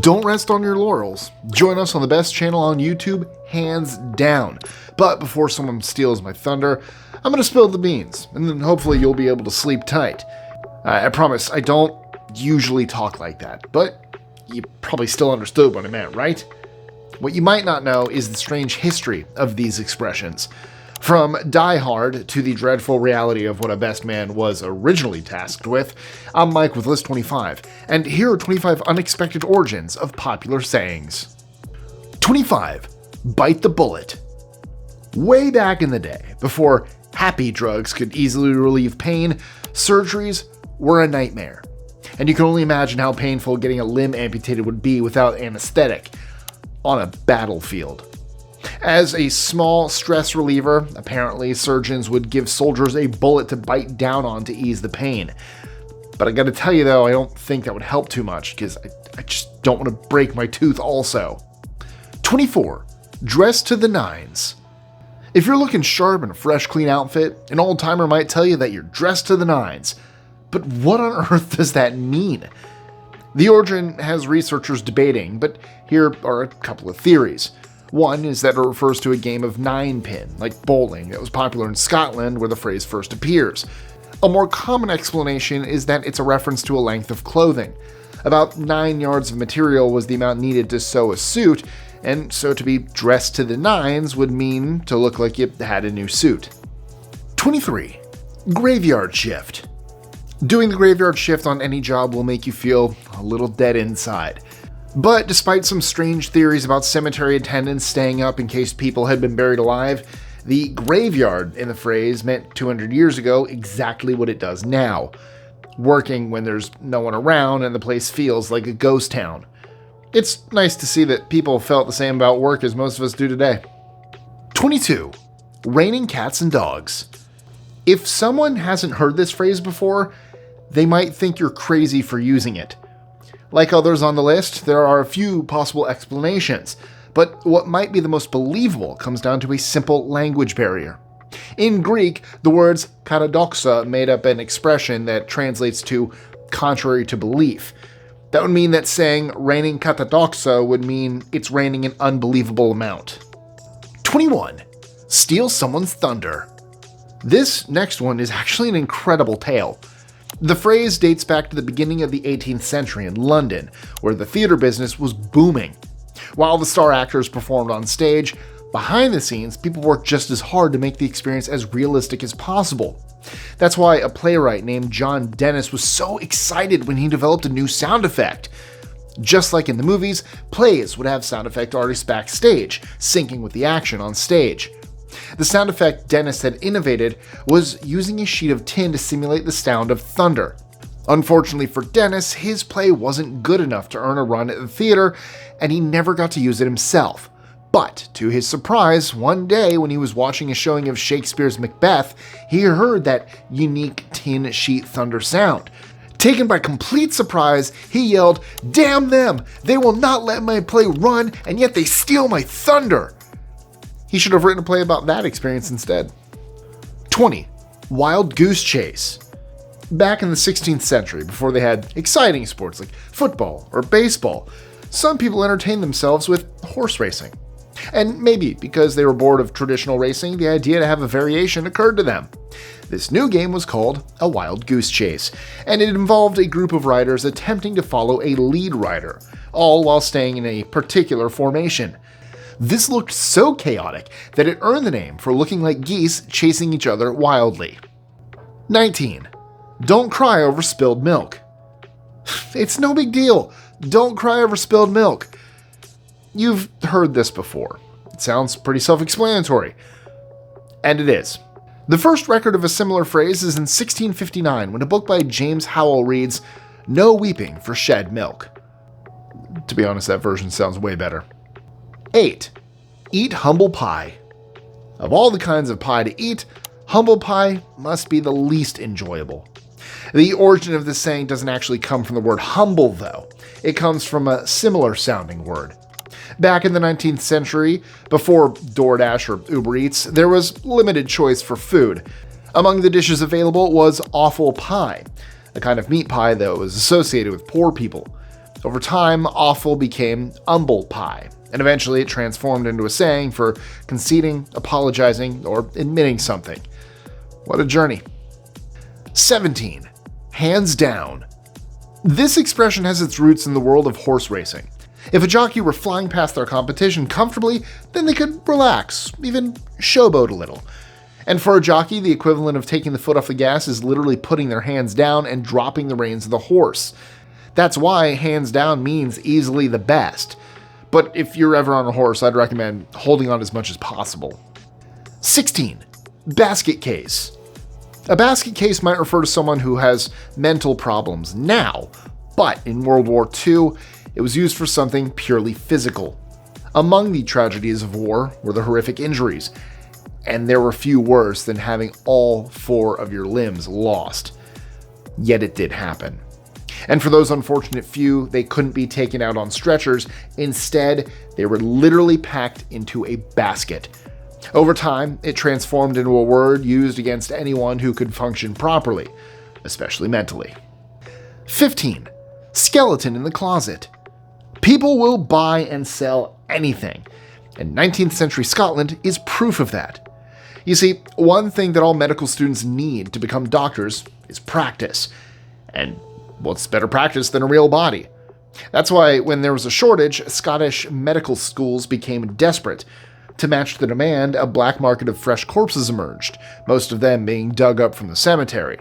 Don't rest on your laurels. Join us on the best channel on YouTube, hands down. But before someone steals my thunder, I'm going to spill the beans, and then hopefully you'll be able to sleep tight. I promise, I don't usually talk like that, but you probably still understood what I meant, right? What you might not know is the strange history of these expressions. From Diehard to the dreadful reality of what a best man was originally tasked with, I'm Mike with List 25, and here are 25 unexpected origins of popular sayings. 25. Bite the bullet. Way back in the day, before happy drugs could easily relieve pain, surgeries were a nightmare. And you can only imagine how painful getting a limb amputated would be without anesthetic on a battlefield. As a small stress reliever, apparently surgeons would give soldiers a bullet to bite down on to ease the pain. But I gotta tell you though, I don't think that would help too much, because I just don't want to break my tooth also. 24. Dress to the nines. If you're looking sharp in a fresh, clean outfit, an old-timer might tell you that you're dressed to the nines. But what on earth does that mean? The origin has researchers debating, but here are a couple of theories. One is that it refers to a game of nine-pin, like bowling, that was popular in Scotland where the phrase first appears. A more common explanation is that it's a reference to a length of clothing. About 9 yards of material was the amount needed to sew a suit, and so to be dressed to the nines would mean to look like you had a new suit. 23. Graveyard shift. Doing the graveyard shift on any job will make you feel a little dead inside. But despite some strange theories about cemetery attendants staying up in case people had been buried alive, the graveyard in the phrase meant 200 years ago exactly what it does now. Working when there's no one around and the place feels like a ghost town. It's nice to see that people felt the same about work as most of us do today. 22. Raining cats and dogs. If someone hasn't heard this phrase before, they might think you're crazy for using it. Like others on the list, there are a few possible explanations, but what might be the most believable comes down to a simple language barrier. In Greek, the words katadoxa made up an expression that translates to contrary to belief. That would mean that saying raining katadoxa would mean it's raining an unbelievable amount. 21. Steal someone's thunder. This next one is actually an incredible tale. The phrase dates back to the beginning of the 18th century in London, where the theater business was booming. While the star actors performed on stage, behind the scenes, people worked just as hard to make the experience as realistic as possible. That's why a playwright named John Dennis was so excited when he developed a new sound effect. Just like in the movies, plays would have sound effect artists backstage, syncing with the action on stage. The sound effect Dennis had innovated was using a sheet of tin to simulate the sound of thunder. Unfortunately for Dennis, his play wasn't good enough to earn a run at the theater, and he never got to use it himself. But, to his surprise, one day when he was watching a showing of Shakespeare's Macbeth, he heard that unique tin sheet thunder sound. Taken by complete surprise, he yelled, "Damn them! They will not let my play run, and yet they steal my thunder!" He should have written a play about that experience instead. 20. Wild goose chase. Back in the 16th century, before they had exciting sports like football or baseball, some people entertained themselves with horse racing. And maybe because they were bored of traditional racing, the idea to have a variation occurred to them. This new game was called a wild goose chase, and it involved a group of riders attempting to follow a lead rider, all while staying in a particular formation. This looked so chaotic that it earned the name for looking like geese chasing each other wildly. 19. Don't cry over spilled milk. It's no big deal. Don't cry over spilled milk. You've heard this before. It sounds pretty self-explanatory. And it is. The first record of a similar phrase is in 1659 when a book by James Howell reads, "No weeping for shed milk." To be honest, that version sounds way better. 8. Eat humble pie. Of all the kinds of pie to eat, humble pie must be the least enjoyable. The origin of this saying doesn't actually come from the word humble, though. It comes from a similar sounding word. Back in the 19th century, before DoorDash or Uber Eats, there was limited choice for food. Among the dishes available was offal pie, a kind of meat pie that was associated with poor people. Over time, awful became humble pie, and eventually it transformed into a saying for conceding, apologizing, or admitting something. What a journey. 17. Hands down. This expression has its roots in the world of horse racing. If a jockey were flying past their competition comfortably, then they could relax, even showboat a little. And for a jockey, the equivalent of taking the foot off the gas is literally putting their hands down and dropping the reins of the horse. That's why hands down means easily the best. But if you're ever on a horse, I'd recommend holding on as much as possible. 16. Basket case. A basket case might refer to someone who has mental problems now, but in World War II, it was used for something purely physical. Among the tragedies of war were the horrific injuries, and there were few worse than having all 4 of your limbs lost. Yet it did happen. And for those unfortunate few, they couldn't be taken out on stretchers. Instead, they were literally packed into a basket. Over time, it transformed into a word used against anyone who could function properly, especially mentally. 15. Skeleton in the closet. People will buy and sell anything, and 19th century Scotland is proof of that. You see, one thing that all medical students need to become doctors is practice. And what's better practice than a real body? That's why when there was a shortage, Scottish medical schools became desperate. To match the demand, a black market of fresh corpses emerged, most of them being dug up from the cemetery.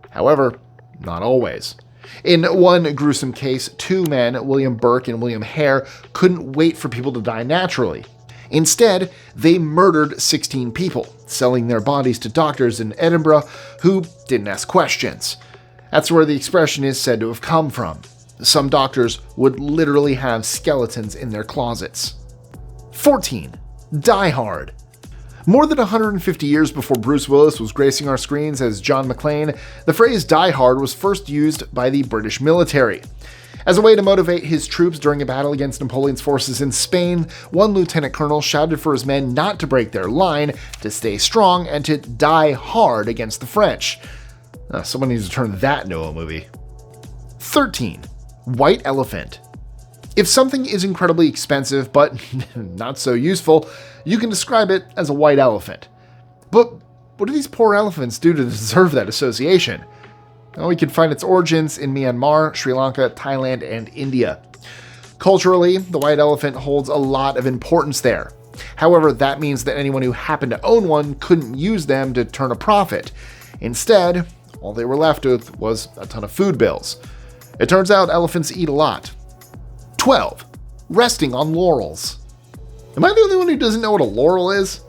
However, not always. In one gruesome case, 2 men, William Burke and William Hare, couldn't wait for people to die naturally. Instead, they murdered 16 people, selling their bodies to doctors in Edinburgh who didn't ask questions. That's where the expression is said to have come from. Some doctors would literally have skeletons in their closets. 14. Diehard. More than 150 years before Bruce Willis was gracing our screens as John McClane, the phrase diehard was first used by the British military. As a way to motivate his troops during a battle against Napoleon's forces in Spain, one lieutenant colonel shouted for his men not to break their line, to stay strong, and to die hard against the French. Someone needs to turn that into a movie. 13. White elephant. If something is incredibly expensive but not so useful, you can describe it as a white elephant. But what do these poor elephants do to deserve that association? Well, we can find its origins in Myanmar, Sri Lanka, Thailand, and India. Culturally, the white elephant holds a lot of importance there. However, that means that anyone who happened to own one couldn't use them to turn a profit. Instead, all they were left with was a ton of food bills. It turns out elephants eat a lot. 12. Resting on laurels. Am I the only one who doesn't know what a laurel is?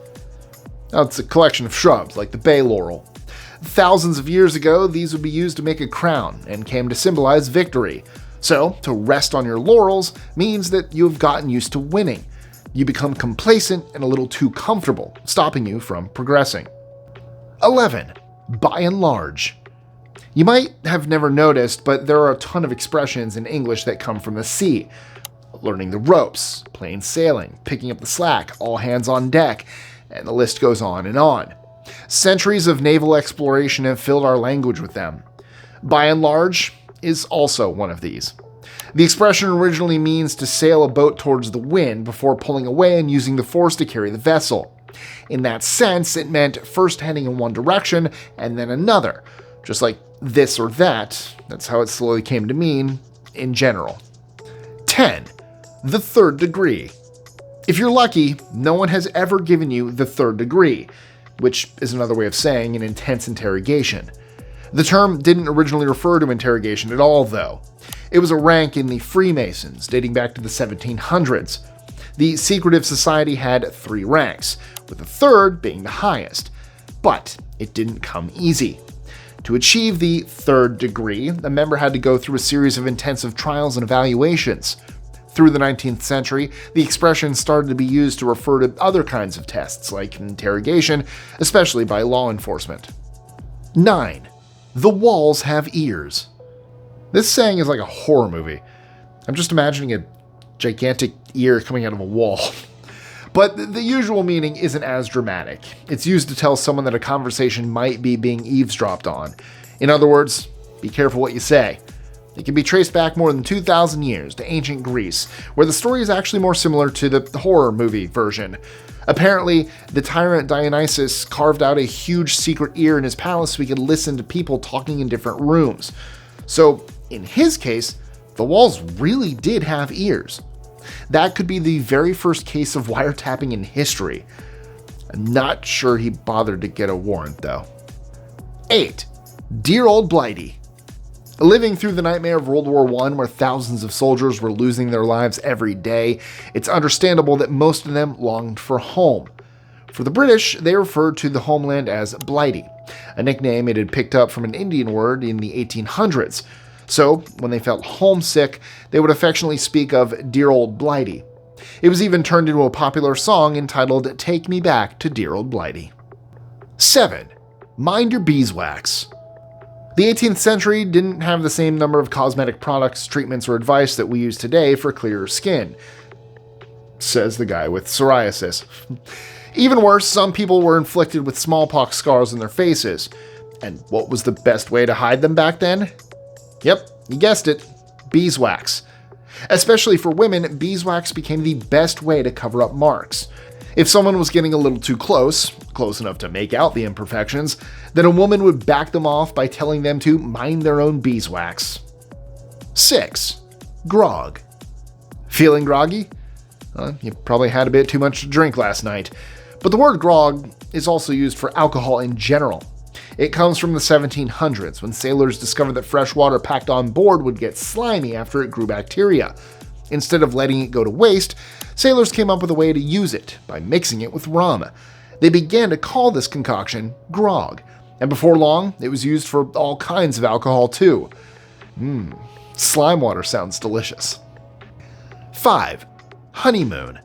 Oh, it's a collection of shrubs, like the bay laurel. Thousands of years ago, these would be used to make a crown and came to symbolize victory. So, to rest on your laurels means that you have gotten used to winning. You become complacent and a little too comfortable, stopping you from progressing. 11. By and large. You might have never noticed, but there are a ton of expressions in English that come from the sea. Learning the ropes, plain sailing, picking up the slack, all hands on deck, and the list goes on and on. Centuries of naval exploration have filled our language with them. By and large is also one of these. The expression originally means to sail a boat towards the wind before pulling away and using the force to carry the vessel. In that sense, it meant first heading in one direction and then another. Just like this or that, that's how it slowly came to mean in general. 10. The third degree. If you're lucky, no one has ever given you the third degree, which is another way of saying an intense interrogation. The term didn't originally refer to interrogation at all, though. It was a rank in the Freemasons, dating back to the 1700s. The secretive society had 3 ranks, with the third being the highest. But it didn't come easy. To achieve the third degree, a member had to go through a series of intensive trials and evaluations. Through the 19th century, the expression started to be used to refer to other kinds of tests, like interrogation, especially by law enforcement. 9. The walls have ears. This saying is like a horror movie. I'm just imagining a gigantic ear coming out of a wall. But the usual meaning isn't as dramatic. It's used to tell someone that a conversation might be being eavesdropped on. In other words, be careful what you say. It can be traced back more than 2,000 years to ancient Greece, where the story is actually more similar to the horror movie version. Apparently, the tyrant Dionysus carved out a huge secret ear in his palace so he could listen to people talking in different rooms. So, in his case, the walls really did have ears. That could be the very first case of wiretapping in history. I'm not sure he bothered to get a warrant, though. 8. Dear old Blighty. Living through the nightmare of World War I, where thousands of soldiers were losing their lives every day, it's understandable that most of them longed for home. For the British, they referred to the homeland as Blighty, a nickname it had picked up from an Indian word in the 1800s. So, when they felt homesick, they would affectionately speak of dear old Blighty. It was even turned into a popular song entitled Take Me Back to Dear Old Blighty. 7. Mind your beeswax. The 18th century didn't have the same number of cosmetic products, treatments, or advice that we use today for clearer skin, says the guy with psoriasis. Even worse, some people were inflicted with smallpox scars on their faces. And what was the best way to hide them back then? Yep, you guessed it, beeswax. Especially for women, beeswax became the best way to cover up marks. If someone was getting a little too close enough to make out the imperfections, then a woman would back them off by telling them to mind their own beeswax. 6. Grog. Feeling groggy? You probably had a bit too much to drink last night. But the word grog is also used for alcohol in general. It comes from the 1700s, when sailors discovered that fresh water packed on board would get slimy after it grew bacteria. Instead of letting it go to waste, sailors came up with a way to use it by mixing it with rum. They began to call this concoction grog, and before long, it was used for all kinds of alcohol too. Slime water sounds delicious. 5. Honeymoon.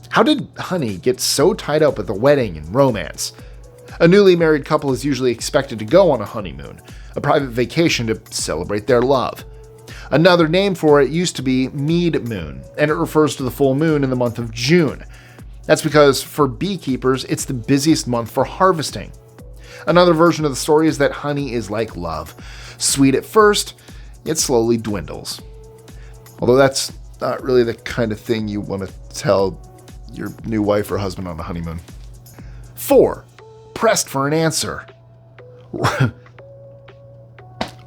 How did honey get so tied up with a wedding and romance? A newly married couple is usually expected to go on a honeymoon, a private vacation to celebrate their love. Another name for it used to be mead moon, and it refers to the full moon in the month of June. That's because for beekeepers, it's the busiest month for harvesting. Another version of the story is that honey is like love. Sweet at first, it slowly dwindles. Although that's not really the kind of thing you want to tell your new wife or husband on a honeymoon. 4. Pressed for an answer.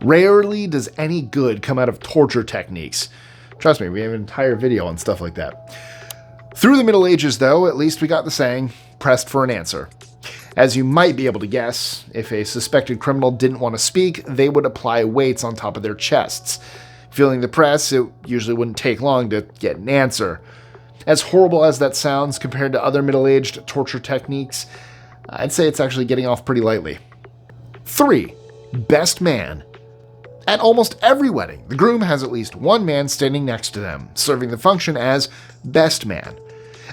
Rarely does any good come out of torture techniques. Trust me, we have an entire video on stuff like that. Through the Middle Ages, though, at least we got the saying, pressed for an answer. As you might be able to guess, if a suspected criminal didn't want to speak, they would apply weights on top of their chests. Feeling the press, it usually wouldn't take long to get an answer. As horrible as that sounds compared to other middle-aged torture techniques, I'd say it's actually getting off pretty lightly. 3. Best man. At almost every wedding, the groom has at least one man standing next to them, serving the function as best man.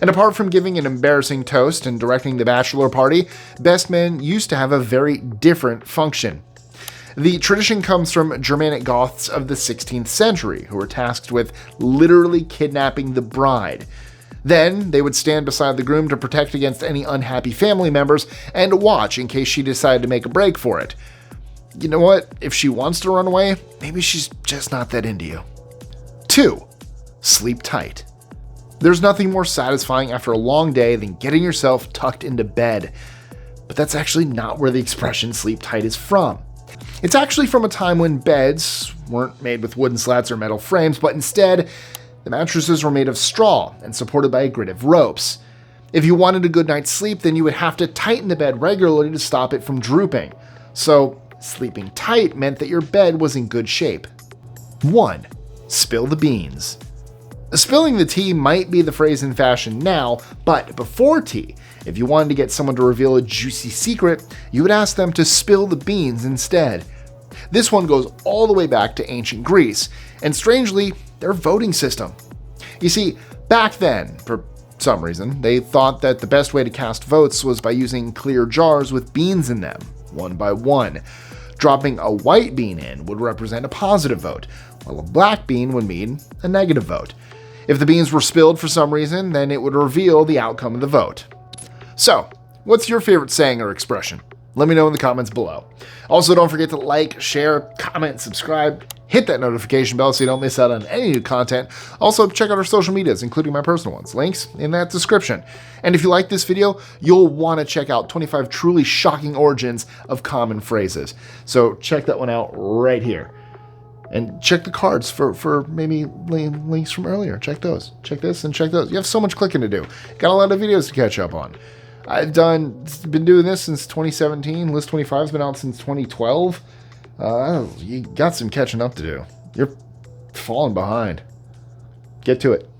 And apart from giving an embarrassing toast and directing the bachelor party, best men used to have a very different function. The tradition comes from Germanic Goths of the 16th century, who were tasked with literally kidnapping the bride. Then, they would stand beside the groom to protect against any unhappy family members and watch in case she decided to make a break for it. You know what? If she wants to run away, maybe she's just not that into you. 2. Sleep tight. There's nothing more satisfying after a long day than getting yourself tucked into bed. But that's actually not where the expression sleep tight is from. It's actually from a time when beds weren't made with wooden slats or metal frames, but instead, the mattresses were made of straw and supported by a grid of ropes. If you wanted a good night's sleep, then you would have to tighten the bed regularly to stop it from drooping. So, sleeping tight meant that your bed was in good shape. 1. Spill the beans. Spilling the tea might be the phrase in fashion now, but before tea, if you wanted to get someone to reveal a juicy secret, you would ask them to spill the beans instead. This one goes all the way back to ancient Greece, and strangely, their voting system. You see, back then, for some reason, they thought that the best way to cast votes was by using clear jars with beans in them, one by one. Dropping a white bean in would represent a positive vote, while a black bean would mean a negative vote. If the beans were spilled for some reason, then it would reveal the outcome of the vote. So, what's your favorite saying or expression? Let me know in the comments below. Also, don't forget to like, share, comment, subscribe, Hit that notification bell so you don't miss out on any new content. Also, check out our social medias, including my personal ones. Links in that description. And if you like this video, you'll want to check out 25 truly shocking origins of common phrases. So check that one out right here. And check the cards for maybe links from earlier. Check those. Check this and check those. You have so much clicking to do. Got a lot of videos to catch up on. I've been doing this since 2017. List 25 has been out since 2012. You got some catching up to do. You're falling behind. Get to it.